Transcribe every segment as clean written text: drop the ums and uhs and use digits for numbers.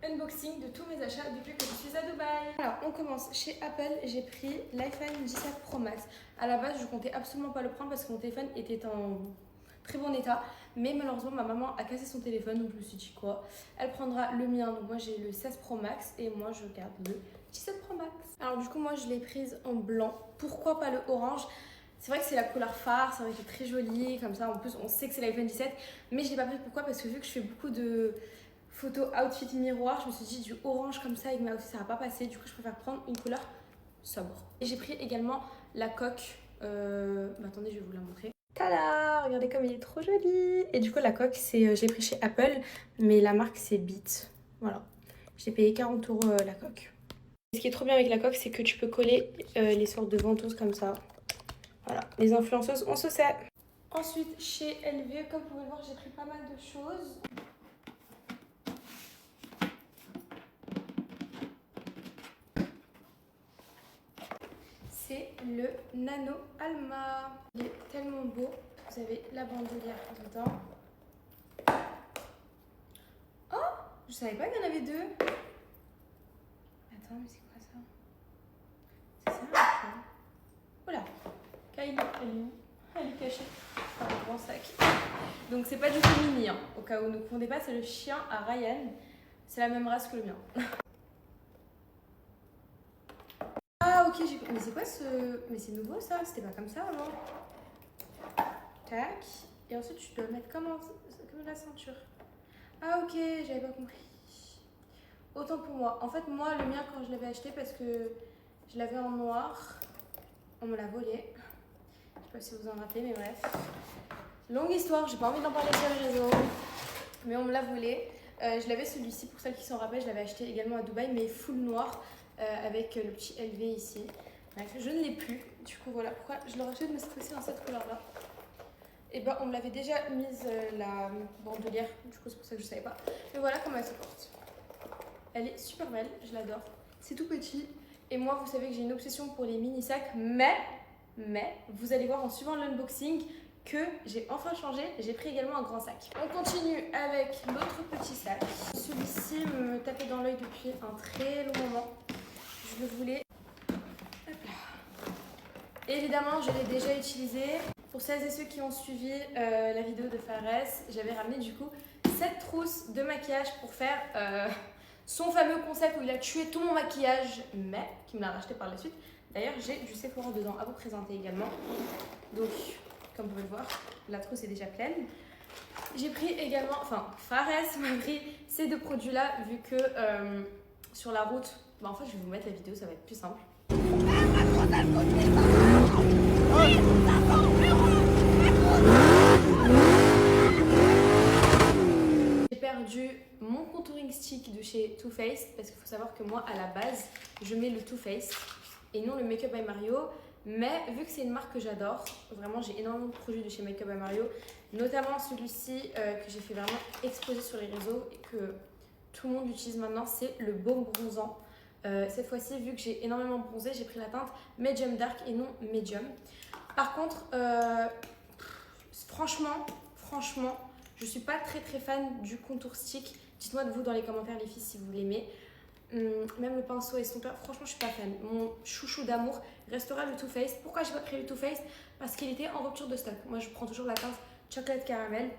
unboxing de tous mes achats depuis que je suis à Dubaï. Alors on commence chez Apple, j'ai pris l'iPhone 17 Pro Max. À la base je comptais absolument pas le prendre parce que mon téléphone était en très bon état, mais malheureusement ma maman a cassé son téléphone, donc je me suis dit quoi, elle prendra le mien. Donc moi j'ai le 16 Pro Max et moi je garde le 17 Pro Max. Alors du coup moi je l'ai prise en blanc, pourquoi pas le orange? C'est vrai que c'est la couleur phare, c'est vrai qu'elle est très jolie, comme ça en plus on sait que c'est l'iPhone 17, mais je l'ai pas pris. Pourquoi? Parce que vu que je fais beaucoup de photos outfit miroir, je me suis dit du orange comme ça avec ma outfit ça va pas passer, du coup je préfère prendre une couleur sobre. Et j'ai pris également la coque, attendez je vais vous la montrer. Tada! Regardez comme il est trop joli! Et du coup la coque c'est, je l'ai pris chez Apple, mais la marque c'est Beat, voilà. J'ai payé 40 € la coque. Et ce qui est trop bien avec la coque c'est que tu peux coller les sortes de ventouses comme ça. Voilà, les influenceuses, on se sait. Ensuite, chez LV, comme vous pouvez le voir, j'ai pris pas mal de choses. C'est le Nano Alma. Il est tellement beau. Vous avez la bandoulière dedans. Oh, je savais pas qu'il y en avait deux. Attends, mais c'est quoi ça? C'est ça, quoi? Oula, Kylie, elle est où? Elle est cachée dans un grand sac. Donc c'est pas du tout mini, hein. Au cas où vous ne confondez pas, c'est le chien à Ryan. C'est la même race que le mien. Ah ok, mais c'est quoi ce... Mais c'est nouveau ça, c'était pas comme ça avant. Tac. Et ensuite tu dois mettre comme la ceinture. Ah ok, j'avais pas compris. Autant pour moi. En fait moi le mien quand je l'avais acheté parce que je l'avais en noir, on me l'a volé. Je sais pas si vous en rappelez mais bref. Longue histoire, j'ai pas envie d'en parler sur les réseaux. Mais on me l'a volé. Je l'avais celui-ci, pour celles qui s'en rappellent, je l'avais acheté également à Dubaï mais full noir. Avec le petit LV ici. Bref, je ne l'ai plus. Du coup, voilà pourquoi je le rachète, mais cette fois-ci dans cette couleur-là. Et ben, on me l'avait déjà mise la bandoulière. Du coup, c'est pour ça que je ne savais pas. Mais voilà comment elle se porte. Elle est super belle, je l'adore. C'est tout petit. Et moi, vous savez que j'ai une obsession pour les mini sacs. Mais, vous allez voir en suivant l'unboxing que j'ai enfin changé. J'ai pris également un grand sac. On continue avec l'autre petit sac. Celui-ci me tapait dans l'œil depuis un très long moment. Je le voulais. Hop là. Évidemment, je l'ai déjà utilisé. Pour celles et ceux qui ont suivi la vidéo de Fares, j'avais ramené du coup cette trousse de maquillage pour faire son fameux concept où il a tué tout mon maquillage, mais qui me l'a racheté par la suite. D'ailleurs, j'ai du Sephora dedans à vous présenter également. Donc, comme vous pouvez le voir, la trousse est déjà pleine. J'ai pris également, enfin, Fares m'a pris ces deux produits-là, vu que sur la route, bah en fait, je vais vous mettre la vidéo, ça va être plus simple. J'ai perdu mon contouring stick de chez Too Faced parce qu'il faut savoir que moi, à la base, je mets le Too Faced et non le Make Up by Mario. Mais vu que c'est une marque que j'adore, vraiment j'ai énormément de produits de chez Make Up by Mario, notamment celui-ci que j'ai fait vraiment exploser sur les réseaux et que tout le monde utilise maintenant, c'est le baume bronzant. Cette fois-ci, vu que j'ai énormément bronzé, j'ai pris la teinte Medium Dark et non Medium. Par contre, franchement, je suis pas très fan du contour stick. Dites-moi de vous dans les commentaires les filles si vous l'aimez. Même le pinceau estompeur, franchement je suis pas fan. Mon chouchou d'amour restera le Too Faced. Pourquoi j'ai pas pris le Too Faced? Parce qu'il était en rupture de stock. Moi je prends toujours la teinte Chocolate Caramel.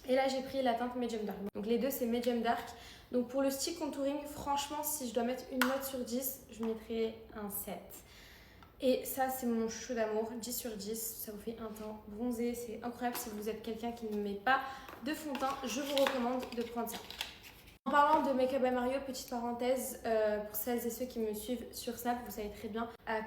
Et là j'ai pris la teinte Medium Dark. Donc les deux c'est Medium Dark. Donc pour le stick contouring, franchement si je dois mettre une note sur 10, je mettrais un 7. Et ça c'est mon chouchou d'amour, 10 sur 10. Ça vous fait un teint bronzé, c'est incroyable. Si vous êtes quelqu'un qui ne met pas de fond de teint, je vous recommande de prendre ça. En parlant de Make Up by Mario, petite parenthèse, pour celles et ceux qui me suivent sur Snap, vous savez très bien à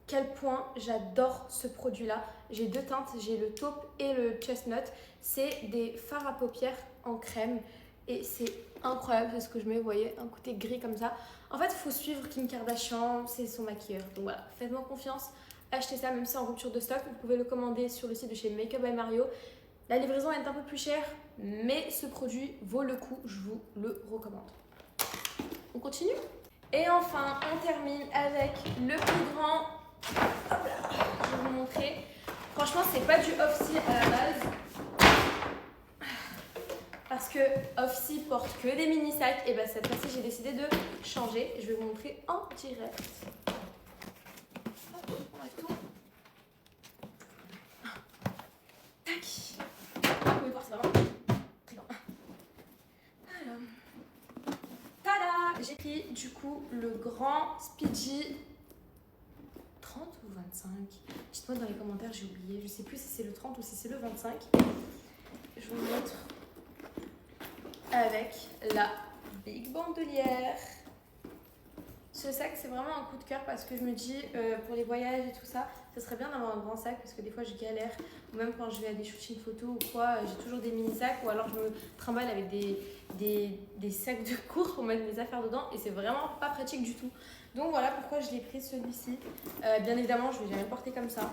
quel point j'adore ce produit-là. J'ai deux teintes, j'ai le taupe et le chestnut. C'est des fards à paupières en crème et c'est incroyable, c'est ce que je mets, vous voyez, un côté gris comme ça. En fait, il faut suivre Kim Kardashian, c'est son maquilleur. Donc voilà, faites-moi confiance, achetez ça, même si c'est en rupture de stock. Vous pouvez le commander sur le site de chez Make Up by Mario. La livraison est un peu plus chère, mais ce produit vaut le coup, je vous le recommande. On continue? Et enfin, on termine avec le plus grand. Hop là, je vais vous montrer. Franchement, c'est pas du off-seal à la base. parce que Offsy porte que des mini sacs, et bah cette fois-ci j'ai décidé de changer. Je vais vous montrer en direct. Hop, on enlève tout. Tac. Vous pouvez voir, c'est vraiment très grand. Alors. Tada! J'ai pris du coup le grand Speedy 30 ou 25. Dites-moi dans les commentaires, j'ai oublié. Je sais plus si c'est le 30 ou si c'est le 25. Je vous montre avec la Big Bandolière. Ce sac, c'est vraiment un coup de cœur parce que je me dis, pour les voyages et tout ça, ça serait bien d'avoir un grand sac parce que des fois, je galère. Ou même quand je vais à des shootings photos ou quoi, j'ai toujours des mini-sacs ou alors je me trimballe avec des sacs de cours pour mettre mes affaires dedans et c'est vraiment pas pratique du tout. Donc voilà pourquoi je l'ai pris celui-ci. Bien évidemment, je vais jamais le porter comme ça.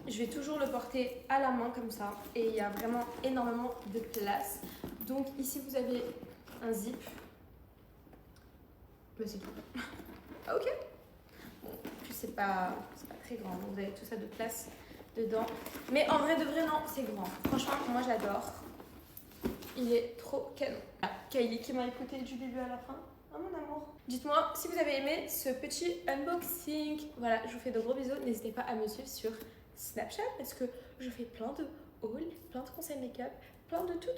Je vais toujours le porter à la main comme ça et il y a vraiment énormément de place. Donc ici, vous avez un zip. Mais c'est tout. Ah, ok. Bon, puis c'est pas très grand, donc vous avez tout ça de place dedans. Mais en vrai de vrai, non, c'est grand. Franchement, moi j'adore. Il est trop canon. Ah, Kylie qui m'a écouté du début à la fin. Ah mon amour. Dites-moi si vous avez aimé ce petit unboxing. Voilà, je vous fais de gros bisous. N'hésitez pas à me suivre sur Snapchat parce que je fais plein de hauls, plein de conseils make-up, plein de tout.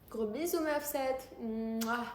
Gros bisous, ma Offset. Mouah.